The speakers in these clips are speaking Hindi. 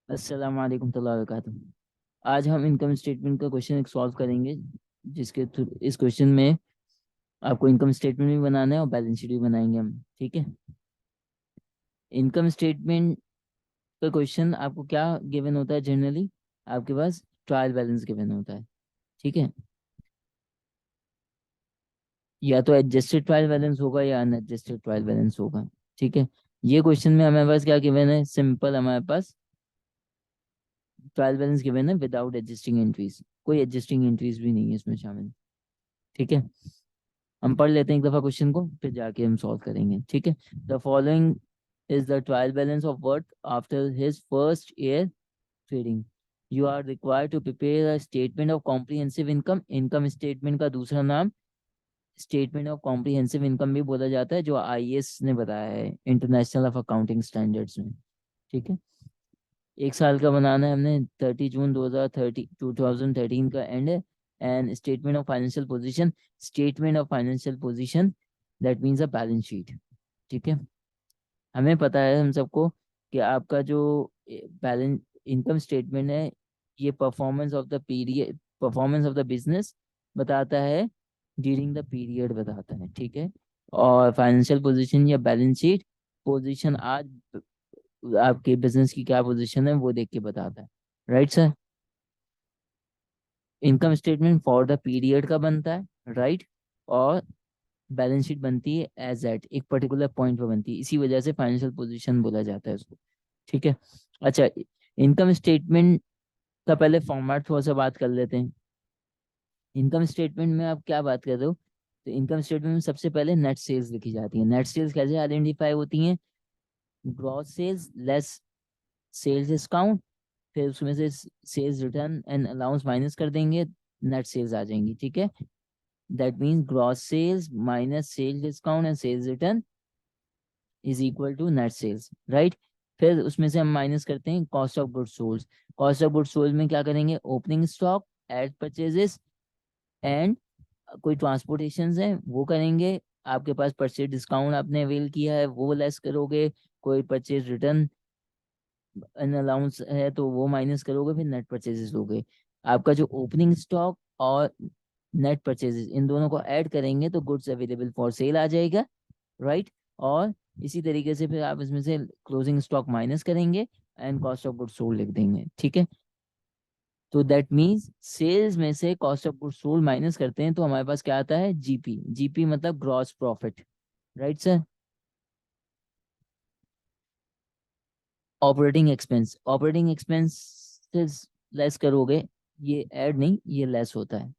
अस्सलाम वालेकुम तआला वबरकातुहू। आज हम इनकम स्टेटमेंट का क्वेश्चन सॉल्व करेंगे, जिसके थ्रू इस क्वेश्चन में आपको इनकम स्टेटमेंट भी बनाना है और बैलेंस शीट भी बनाएंगे हम। ठीक है। इनकम स्टेटमेंट का क्वेश्चन आपको क्या गिवन होता है जनरली? आपके पास ट्रायल बैलेंस गिवन होता है। ठीक है। या तो एडजस्टेड ट्रायल बैलेंस होगा या अनएडजस्टेड ट्रायल बैलेंस होगा। ठीक है। ये क्वेश्चन में हमारे पास क्या गिवन है? सिंपल, हमारे पास ट्रायल बैलेंस गिवन है विदाउट एडजस्टिंग एंट्रीज। कोई एडजस्टिंग एंट्रीज भी नहीं है इसमें शामिल। ठीक है। हम पढ़ लेते हैं एक दफा क्वेश्चन को, फिर जाके हम सॉल्व करेंगे। ठीक है। The following is the trial balance of Worth after his first year trading. You are required to prepare a statement of comprehensive income. Income statement का दूसरा नाम स्टेटमेंट ऑफ कॉम्प्रिहेंसिव इनकम भी बोला जाता है, जो आईएएस ने बताया है, इंटरनेशनल ऑफ अकाउंटिंग स्टैंडर्ड्स में। ठीक है। एक साल का बनाना है हमने। 30 जून 2013 का एंड है। And statement of financial position, statement of financial position that means a balance sheet. ठीक है। हमें पता है हम सबको कि आपका जो बैलेंस इनकम स्टेटमेंट है, ये performance of the period, performance of the business बताता है, ड्यूरिंग द पीरियड बताता है। ठीक है। और फाइनेंशियल पोजीशन या बैलेंस शीट, पोजीशन आज आपके बिजनेस की क्या पोजीशन है वो देख के बताता है। Right sir. Income statement for the period का बनता है, राइट। और बैलेंस शीट बनती है एज एट एक पर्टिकुलर पॉइंट पर बनती है, इसी वजह से फाइनेंशियल पोजीशन बोला जाता है उसको। ठीक है। अच्छा, इनकम स्टेटमेंट का पहले फॉर्मेट थोड़ा सा बात कर लेते हैं। इनकम स्टेटमेंट में आप क्या बात कर रहे हो? तो इनकम स्टेटमेंट में सबसे पहले नेट सेल्स लिखी जाती है। नेट सेल्स कैसे आइडेंटिफाई होती हैं? Gross sales less sales discount, फिर उसमें से sales return and allowance minus कर देंगे, नेट सेल्स आ जाएंगी। ठीक है। That means gross sales minus sales discount and sales return is equal to net sales, right. फिर उसमें से हम माइनस करते हैं cost of goods sold. Cost of goods sold में क्या करेंगे? Opening stock, add purchases and कोई ट्रांसपोर्टेशन है वो करेंगे। आपके पास परचेज डिस्काउंट आपने अवेल किया है वो लेस करोगे, कोई परचेज रिटर्न एन अलाउंस है तो वो माइनस करोगे, फिर नेट परचेजेस लोगे। आपका जो ओपनिंग स्टॉक और नेट परचेजेस इन दोनों को ऐड करेंगे तो गुड्स अवेलेबल फॉर सेल आ जाएगा, राइट। और इसी तरीके से फिर आप इसमें से क्लोजिंग स्टॉक माइनस करेंगे and cost of goods sold लिख देंगे। ठीक है। तो दैट मीन्स सेल्स में से cost of goods sold minus करते हैं तो हमारे पास क्या आता है? जीपी। जीपी मतलब gross profit, right sir. Operating expense, operating expenses less करोगे, ये ऐड नहीं, ये लेस होता है।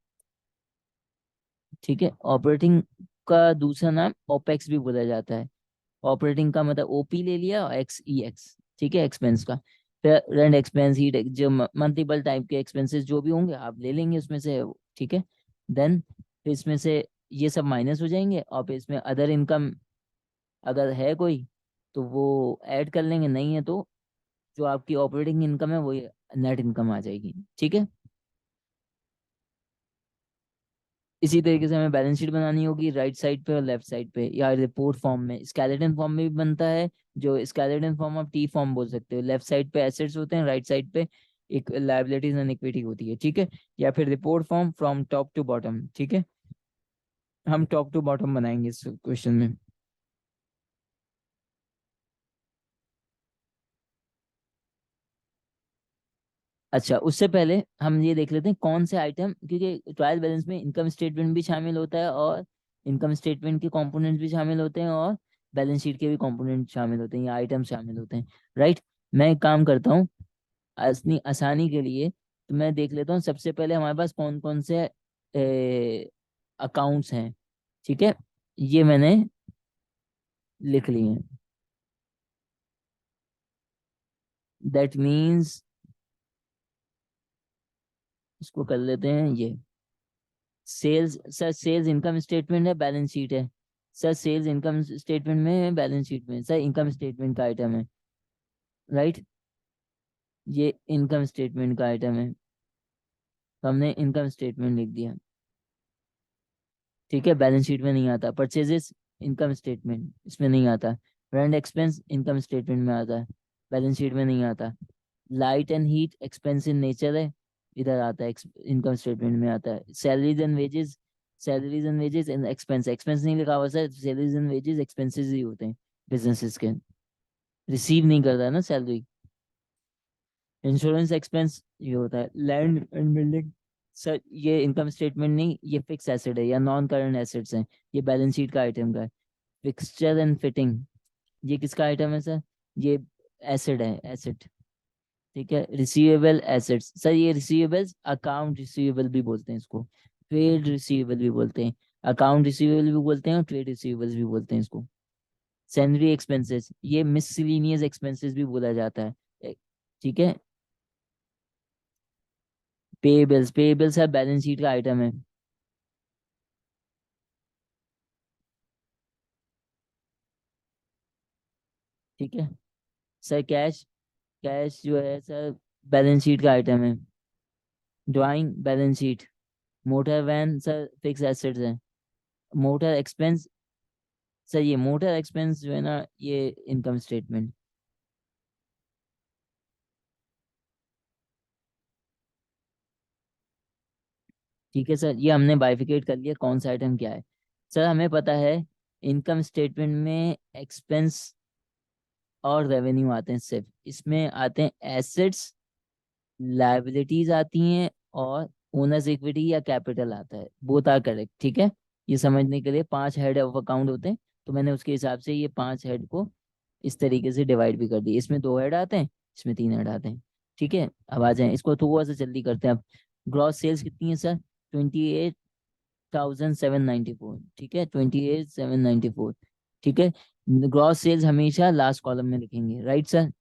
ठीक है। ऑपरेटिंग का दूसरा नाम ओपेक्स भी बोला जाता है। ऑपरेटिंग का मतलब ओपी ले लिया और एक्स ई एक्स। ठीक है, एक्सपेंस का। फिर रेंट एक्सपेंस, हीट, जो मल्टीपल टाइप के एक्सपेंसेस जो भी होंगे आप ले लेंगे उसमें से। ठीक है। देन फिर इसमें से ये सब माइनस हो जाएंगे और फिर इसमें अदर इनकम अगर है कोई तो वो ऐड कर लेंगे, नहीं है तो जो आपकी ऑपरेटिंग इनकम है वही नेट इनकम आ जाएगी। ठीक है। इसी तरीके से हमें बैलेंस शीट बनानी होगी, राइट साइड पे और लेफ्ट साइड पे, या रिपोर्ट फॉर्म में, स्केलेटन फॉर्म में भी बनता है। जो स्केलेटन फॉर्म आप टी फॉर्म बोल सकते हो। लेफ्ट साइड पे एसेट्स होते हैं, राइट साइड पे एक लायबिलिटीज एंड इक्विटी होती है। ठीक है। या फिर report form from top to bottom. ठीक है। हम टॉप टू बॉटम बनाएंगे इस क्वेश्चन में। अच्छा, उससे पहले हम ये देख लेते हैं कौन से आइटम, क्योंकि ट्रायल बैलेंस में इनकम स्टेटमेंट भी शामिल होता है और इनकम स्टेटमेंट के कंपोनेंट्स भी शामिल होते हैं और बैलेंस शीट के भी कंपोनेंट शामिल होते हैं या आइटम शामिल होते हैं, राइट। मैं एक काम करता हूँ, असनी आसानी के लिए तो मैं देख लेता हूँ सबसे पहले हमारे पास कौन कौन से अकाउंट्स हैं। ठीक है। ये मैंने लिख लिए हैं। दैट मीन्स इसको कर लेते हैं ये। Sales, sir sales income statement है, बैलेंस शीट है। सर सेल्स इनकम स्टेटमेंट में है, बैलेंस शीट में, सर इनकम स्टेटमेंट का आइटम है, राइट। ये इनकम स्टेटमेंट का आइटम है, तो हमने इनकम स्टेटमेंट लिख दिया। ठीक है। बैलेंस शीट में नहीं आता। परचेजेस इनकम स्टेटमेंट इसमें नहीं आता। रेंट एक्सपेंस इनकम स्टेटमेंट में आता है, बैलेंस शीट में नहीं आता। Light and heat expense in nature है, इधर आता है, इनकम स्टेटमेंट में आता है। Salaries and wages, salaries and wages and expense, expense नहीं लिखा हुआ sir, salaries and wages expenses ही होते हैं बिजनेसेस के, रिसीव नहीं करता है ना सैलरी। इंश्योरेंस एक्सपेंस ये होता है। लैंड एंड बिल्डिंग, सर ये इनकम स्टेटमेंट नहीं, ये फिक्स एसेट है या नॉन करंट एसेट्स हैं, ये बैलेंस शीट का आइटम का है। फिक्सचर एंड फिटिंग, ये किसका आइटम है सर, ये एसेट है, एसेट। ठीक है। रिसीवेबल एसेट्स, सर ये रिसीवेबल्स, अकाउंट रिसीवेबल भी बोलते हैं इसको, ट्रेड रिसीवेबल भी बोलते हैं, अकाउंट रिसीवेबल भी बोलते हैं और ट्रेड रिसीवेबल्स भी बोलते हैं इसको। सैलरी एक्सपेंसेस, ये मिसलिनियस एक्सपेंसेस भी बोला जाता है। ठीक है। पेबल्स, पेबल्स है बैलेंस शीट का आइटम है। ठीक है। सर कैश, कैश जो है सर बैलेंस शीट का आइटम है। Drawing balance sheet. Motor van sir fix assets है। मोटर एक्सपेंस, सर ये मोटर एक्सपेंस जो है ना, ये इनकम स्टेटमेंट। ठीक है सर, ये हमने बाइफिकेट कर लिया कौन सा आइटम क्या है। सर हमें पता है इनकम स्टेटमेंट में एक्सपेंस और रेवेन्यू आते हैं, सिर्फ इसमें आते हैं एसेट्स, लाइबिलिटीज आती हैं, और ओनर्स इक्विटी या कैपिटल आता है, बोथ आर करेक्ट। ठीक है। ये समझने के लिए 5 हेड ऑफ अकाउंट होते हैं, तो मैंने उसके हिसाब से ये 5 हेड को इस तरीके से डिवाइड भी कर दिए, इसमें 2 हेड आते हैं, इसमें 3 हेड आते हैं। ठीक है। अब आ जाए, इसको थोड़ा सा जल्दी करते हैं अब। ग्रॉस सेल्स कितनी है सर, 28,794। ठीक है, 28,794। ठीक है। ग्रॉस सेल्स हमेशा लास्ट कॉलम में लिखेंगे, राइट सर।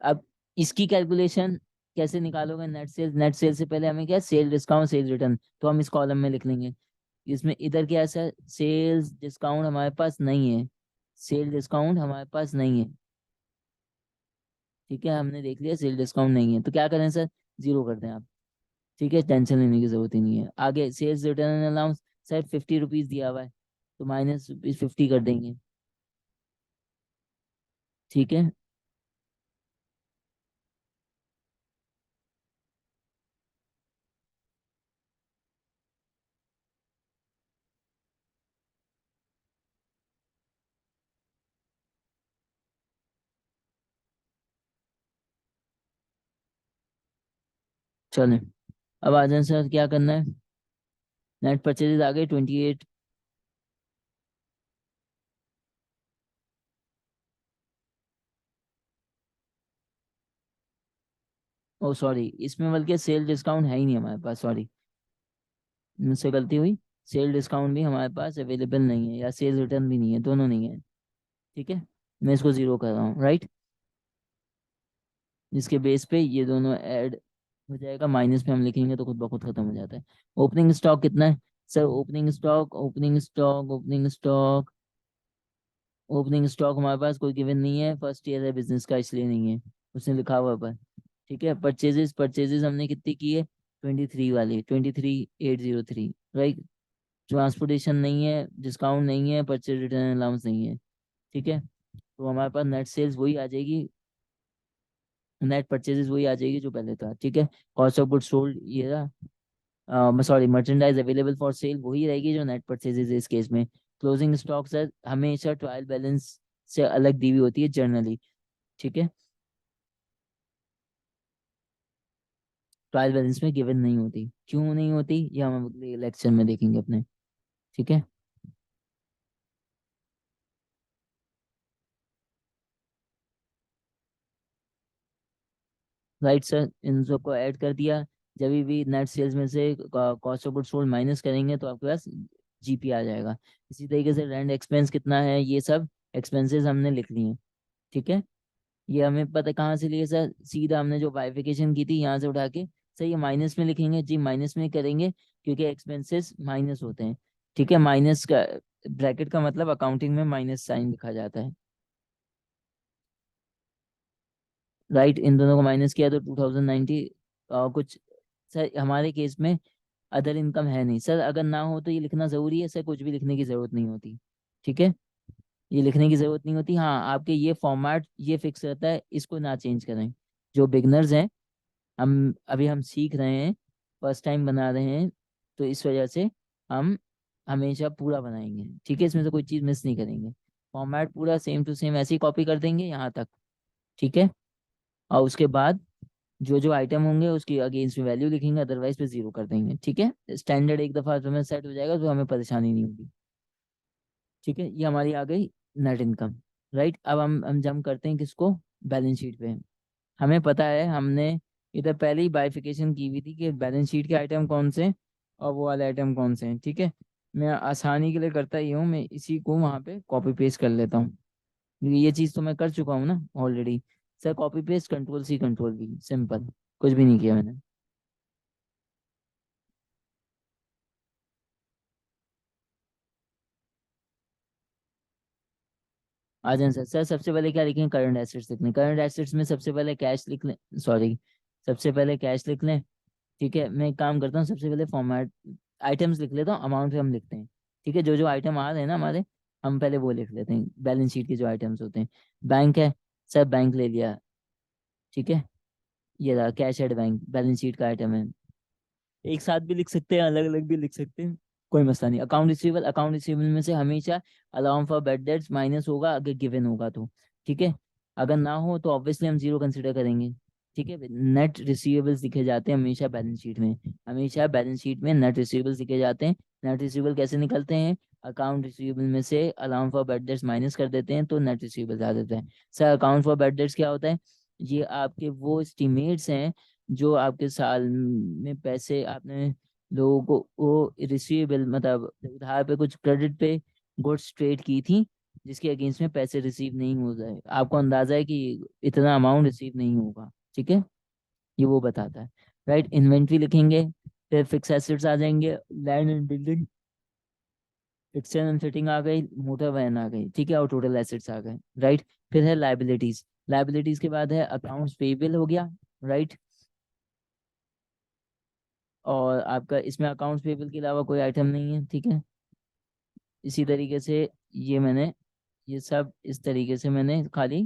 अब इसकी कैलकुलेशन कैसे निकालोगे, नेट सेल्स, नेट सेल से पहले हमें क्या, सेल डिस्काउंट सेल रिटर्न, तो हम इस कॉलम में लिख लेंगे। इसमें इधर क्या है सर, सेल्स डिस्काउंट हमारे पास नहीं है, सेल डिस्काउंट हमारे पास नहीं है। ठीक है, हमने देख लिया सेल डिस्काउंट नहीं है, तो क्या करें सर, जीरो कर दें आप। ठीक है, टेंशन लेने की जरूरत ही नहीं है। आगे sales return allowance, sir 50 rupees दिया हुआ है, तो -50 कर देंगे। ठीक है। चलें, अब आ जाए सर, क्या करना है। नेट परचेजेस आ गए 28। ओ सॉरी, इसमें बल्कि सेल डिस्काउंट है ही नहीं हमारे पास, सॉरी, मुझसे गलती हुई। सेल डिस्काउंट भी हमारे पास अवेलेबल नहीं है, या सेल रिटर्न भी नहीं है, दोनों नहीं है। ठीक है, मैं इसको जीरो कर रहा हूँ, राइट। जिसके बेस पे ये दोनों ऐड हो जाएगा, माइनस में हम लिखेंगे तो खुद ब खुद खत्म हो जाता है। ओपनिंग स्टॉक कितना है sir, opening stock, opening stock, opening stock, opening stock हमारे पास कोई गिवन नहीं है, फर्स्ट ईयर है बिजनेस का इसलिए नहीं है, उसने लिखा हुआ है पर। ठीक है। परचेजेस, परचेजेस हमने कितनी की है, 23 वाली, 23,803, राइट। ट्रांसपोर्टेशन नहीं है, डिस्काउंट नहीं है, परचेज रिटर्न अलाउंस नहीं है। ठीक है, तो हमारे पास नेट सेल्स वही आ जाएगी, नेट परचेजेस वही आ जाएगी जो पहले था। ठीक है। कॉस्ट ऑफ गुड सोल्ड ये रहा, sorry, merchandise available for sale वही रहेगी जो नेट परचेजेस है इस केस में। क्लोजिंग स्टॉक सर हमेशा ट्रायल बैलेंस से अलग दी हुई होती है जनरली। ठीक है, ट्रायल बैलेंस में गिवन नहीं होती, क्यों नहीं होती ये हम अगले लेक्चर में देखेंगे अपने। ठीक है। राइट सर, इन सबको ऐड कर दिया, जब भी नेट सेल्स में से cost of good sold minus करेंगे तो आपके पास जीपी आ जाएगा। इसी तरीके से रेंट एक्सपेंस कितना है, ये सब एक्सपेंसेस हमने लिख लिए। ठीक है। ये हमें पता कहाँ से लिए सर, सीधा हमने जो बाइफिकेशन की थी यहाँ से उठा के। सर ये माइनस में लिखेंगे जी, माइनस में करेंगे क्योंकि एक्सपेंसेस माइनस होते हैं। ठीक है, माइनस का ब्रैकेट का मतलब अकाउंटिंग में माइनस साइन लिखा जाता है, राइट। इन दोनों को माइनस किया तो 2090 कुछ। सर हमारे केस में अदर इनकम है नहीं सर, अगर ना हो तो ये लिखना जरूरी है सर, कुछ भी लिखने की जरूरत नहीं होती। ठीक है। ये लिखने की जरूरत नहीं होती। हाँ, आपके ये फॉर्मेट ये फिक्स रहता है, इसको ना चेंज करें। जो बिगनर्स हैं, हम सीख रहे हैं, फर्स्ट टाइम बना रहे हैं, तो इस वजह से हम हमेशा पूरा बनाएंगे, ठीक है, इसमें से कोई चीज़ मिस नहीं करेंगे। फॉर्मेट पूरा सेम टू सेम ऐसे ही कॉपी कर देंगे यहाँ तक, ठीक है। और उसके बाद जो जो आइटम होंगे उसकी अगेंस्ट में वैल्यू लिखेंगे, अदरवाइज पे जीरो कर देंगे, ठीक है। स्टैंडर्ड एक दफ़ा तुम्हें सेट हो जाएगा तो हमें परेशानी नहीं होगी, ठीक है। ये हमारी आ गई नेट इनकम, राइट। अब हम जम करते हैं किसको, बैलेंस शीट पे। हमें पता है, हमने इधर पहले ही बाइफिकेशन की हुई थी कि बैलेंस शीट के आइटम कौन से हैं और वो वाले आइटम कौन से हैं, ठीक है। मैं आसानी के लिए करता ही हूँ, मैं इसी को वहाँ पे कॉपी पेस्ट कर लेता हूँ, क्योंकि ये चीज़ तो मैं कर चुका हूँ ना already. Sir copy paste control C control V, simple, कुछ भी नहीं किया मैंने। आ जाए सर। सर सबसे पहले क्या लिखें, करंट एसेट्स लिख लें। करंट एसेट्स में सबसे पहले कैश लिख लें, सॉरी, सबसे पहले कैश लिख लें, ठीक है। मैं एक काम करता हूँ, सबसे पहले फॉर्मेट आइटम्स लिख लेता हूँ, अमाउंट पे हम लिखते हैं, ठीक है। जो जो आइटम आ रहे हैं ना हमारे, हम पहले वो लिख लेते हैं, बैलेंस शीट के जो आइटम्स होते हैं। बैंक है, सर बैंक ले लिया, ठीक है। ये रहा cash at bank, balance sheet का आइटम है। एक साथ भी लिख सकते हैं, अलग अलग भी लिख सकते हैं, कोई मसला नहीं। अकाउंट रिसीवेबल, अकाउंट रिसीवेबल में से हमेशा allowance for bad debts minus होगा अगर गिवन होगा तो, ठीक है। अगर ना हो तो ऑब्वियसली हम जीरो कंसिडर करेंगे, ठीक है। नेट रिसीवेबल्स लिखे जाते हैं हमेशा बैलेंस शीट में, हमेशा बैलेंस शीट में नेट रिसीवेबल्स लिखे जाते हैं। नेट रिसीवेबल कैसे निकलते हैं, अकाउंट रिसीवेबल में से allowance for bad debts minus कर देते हैं तो नेट रिसीवेबल्स आ जाता है। Sir account for bad debts क्या होता है, ये आपके वो एस्टिमेट्स हैं जो आपके साल में पैसे आपने लोगों को वो रिसीवेबल मतलब उधार पे कुछ क्रेडिट पे गुड्स ट्रेड की थी, जिसके अगेंस्ट में पैसे रिसीव नहीं हो रहे, आपको अंदाजा है कि इतना अमाउंट रिसीव नहीं होगा, ठीक है। ये वो बताता है, राइट। इन्वेंट्री लिखेंगे, फिर फिक्स एसेट्स आ जाएंगे, land and building, fixture and fitting आ गई, मोटर वैन आ गई, ठीक है, और टोटल एसेट्स आ गए, राइट। फिर है लाइबिलिटीज, लाइबिलिटीज के बाद है अकाउंट्स पेबल हो गया, राइट। और आपका इसमें अकाउंट्स पेबल के अलावा कोई आइटम नहीं है, ठीक है। इसी तरीके से ये मैंने ये सब इस तरीके से मैंने खाली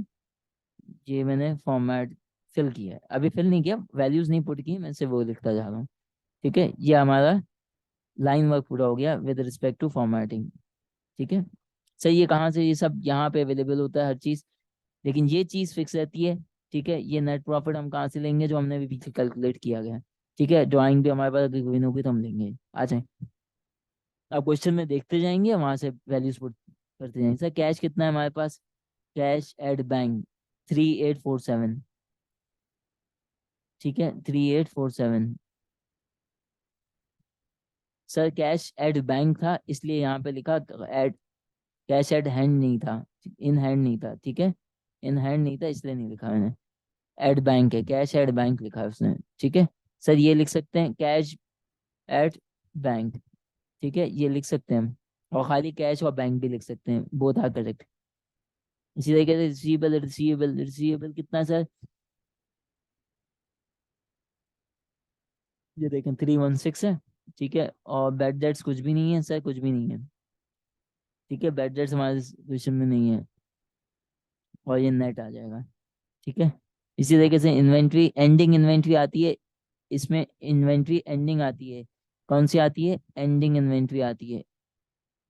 ये मैंने फॉर्मेट फिल किया है, अभी फिल नहीं किया, वैल्यूज नहीं पुट की, मैं सिर्फ वो लिखता जा रहा हूँ, ठीक है। ये हमारा लाइन वर्क पूरा हो गया विद रिस्पेक्ट टू फॉर्मेटिंग, ठीक है। सही, ये कहाँ से, ये सब यहाँ पे अवेलेबल होता है हर चीज़, लेकिन ये चीज़ फिक्स रहती है, ठीक है। ये नेट प्रॉफिट हम कहाँ से लेंगे, जो हमने अभी पीछे कैलकुलेट किया गया है, ठीक है। ड्राइंग भी हमारे पास अगर कोई होगी तो हम लेंगे, आ जाए। अब क्वेश्चन में देखते जाएंगे, वहां से वैल्यूज पुट करते जाएंगे। सर कैश कितना है हमारे पास, कैश एट बैंक 3847, ठीक है, 3847। सर कैश एट बैंक था इसलिए यहाँ पे लिखा एट, कैश एट हैंड नहीं था, इन हैंड नहीं था, ठीक है। इन हैंड नहीं था इसलिए नहीं लिखा मैंने, एट बैंक है, कैश एट बैंक लिखा है उसने, ठीक है। सर ये लिख सकते हैं कैश एट बैंक, ठीक है, ये लिख सकते हैं हम। और खाली कैश और बैंक भी लिख सकते हैं, बोथ आर करेक्ट। इसी तरीके से रिसीवेबल, रिसीवेबल रिसीवेबल कितना है सर, ये देखें 316 है, ठीक है। और बैड डेट्स कुछ भी नहीं है सर, कुछ भी नहीं है, ठीक है। बैड डेट्स हमारे क्वेश्चन में नहीं है, और ये नेट आ जाएगा, ठीक है। इसी तरीके से इन्वेंट्री एंडिंग इन्वेंट्री आती है, इसमें इन्वेंट्री एंडिंग आती है, कौन सी आती है, एंडिंग इन्वेंट्री आती है,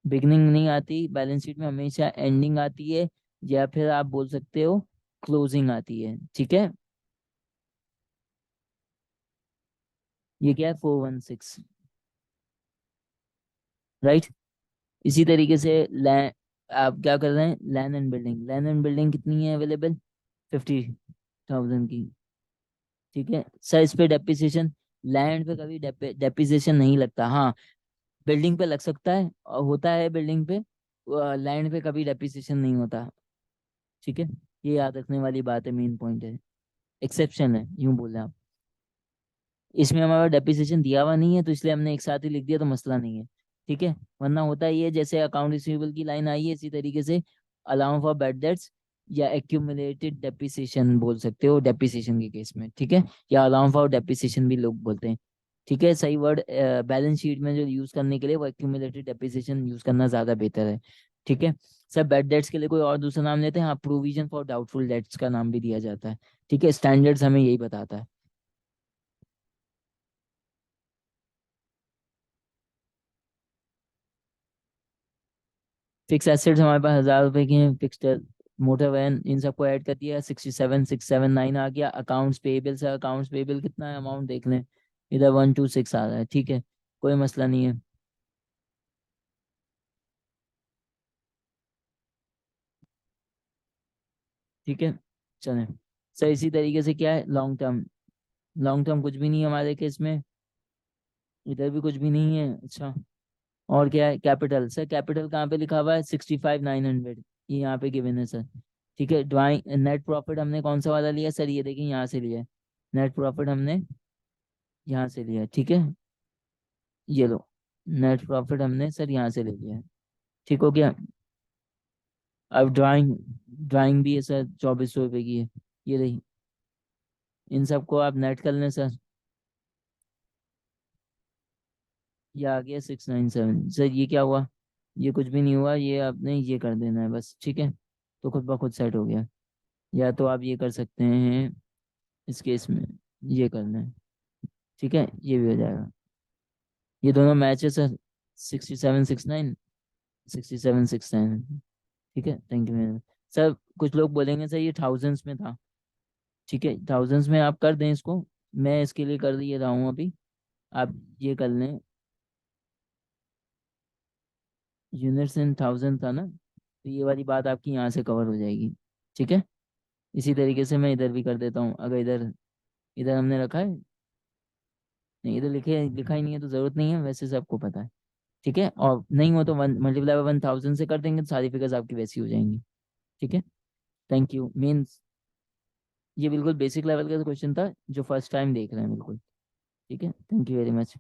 बिगनिंग नहीं आती बैलेंस शीट में, हमेशा एंडिंग आती है, या फिर आप बोल सकते हो क्लोजिंग आती है, ठीक है। ये क्या है 416, राइट। इसी तरीके से लैंड, आप क्या कर रहे हैं, land and building, land and building कितनी है अवेलेबल, 50,000 की, ठीक है। सर इस पे डेप्रिसिएशन, लैंड पे कभी डेप्रिसिएशन नहीं लगता, हाँ बिल्डिंग पे लग सकता है और होता है बिल्डिंग पे, लैंड पे कभी डेप्रिसिएशन नहीं होता, ठीक है। ये याद रखने वाली बात है, मेन पॉइंट है, एक्सेप्शन है यूं बोले आप। इसमें हमारा डेप्रिसिएशन दिया हुआ नहीं है तो इसलिए हमने एक साथ ही लिख दिया, तो मसला नहीं है, ठीक है। वरना होता ही है, जैसे अकाउंट रिसीवेबल की लाइन आई है इसी तरीके से अलाउंस फॉर बैड डेट्स या एक्यूमुलेटेड डेप्रिसिएशन बोल सकते हो डेप्रिसिएशन के केस में, ठीक है। या अलाउंस फॉर डेप्रिसिएशन भी लोग बोलते हैं, ठीक है। सही वर्ड बैलेंस शीट में जो यूज करने के लिए वो एक्यूमुलेटेड डेप्रिसिएशन यूज करना ज्यादा बेहतर है, ठीक है। सर बैड डेट्स के लिए कोई और दूसरा नाम लेते हैं? हाँ, प्रोविजन फॉर डाउटफुल डेट्स का नाम भी दिया जाता है। ठीक है, स्टैंडर्ड्स हमें यही बताता है। फिक्स एसेट्स हमारे पास 1000 रुपए की हैं, फिक्स्ड मोटर वैन, इन सबको ऐड कर दिया, 67,679 आ गया। Accounts payable, sir accounts payable कितना है, अमाउंट देख लें, इधर 126 आ रहा है। ठीक है, कोई मसला नहीं है। ठीक है, चलें। सर इसी तरीके से क्या है, लॉन्ग टर्म, लॉन्ग टर्म कुछ भी नहीं है हमारे केस में, इधर भी कुछ भी नहीं है। अच्छा, और क्या है, कैपिटल, सर कैपिटल कहाँ पे लिखा हुआ है, 65,900, ये यहाँ पे गिवन है सर। ठीक है, ड्राइंग नेट प्रॉफिट हमने कौन सा वाला लिया सर, ये देखिए यहाँ से लिया है, नेट प्रॉफिट हमने यहाँ से लिया है। ठीक है, ये लो, नेट प्रॉफिट हमने सर यहाँ से ले लिया है। ठीक हो गया। अब ड्राइंग, ड्राइंग भी है सर, 2400 रुपये की है, ये रही। इन सबको आप नेट कर लें सर, ये आ गया 697। सर ये क्या हुआ, ये कुछ भी नहीं हुआ, ये आपने ये कर देना है बस। ठीक है, तो खुद ब खुद सेट हो गया। या तो आप ये कर सकते हैं इस केस में, ये करना है। ठीक है, ये भी हो जाएगा। ये दोनों मैच है सर, 6769, 6769। ठीक है, thank you very much. Sir कुछ लोग बोलेंगे सर ये थाउजेंड्स में था। ठीक है, थाउजेंड्स में आप कर दें इसको, मैं इसके लिए कर दिए रहा हूँ अभी, आप ये कर लें। यूनिट्स इन थाउजेंड था ना, तो ये वाली बात आपकी यहाँ से कवर हो जाएगी। ठीक है, इसी तरीके से मैं इधर भी कर देता हूँ, अगर इधर, इधर हमने रखा है, नहीं इधर लिखे लिखा ही नहीं है तो जरूरत नहीं है, वैसे सबको पता है। ठीक है, और नहीं हो तो 1 × 1000 से कर देंगे तो सारी फिगर्स आपकी वैसी हो जाएंगी। ठीक है, थैंक यू। मीन्स ये बिल्कुल बेसिक लेवल का क्वेश्चन था जो फर्स्ट टाइम देख रहे हैं, बिल्कुल। ठीक है, थैंक यू वेरी मच।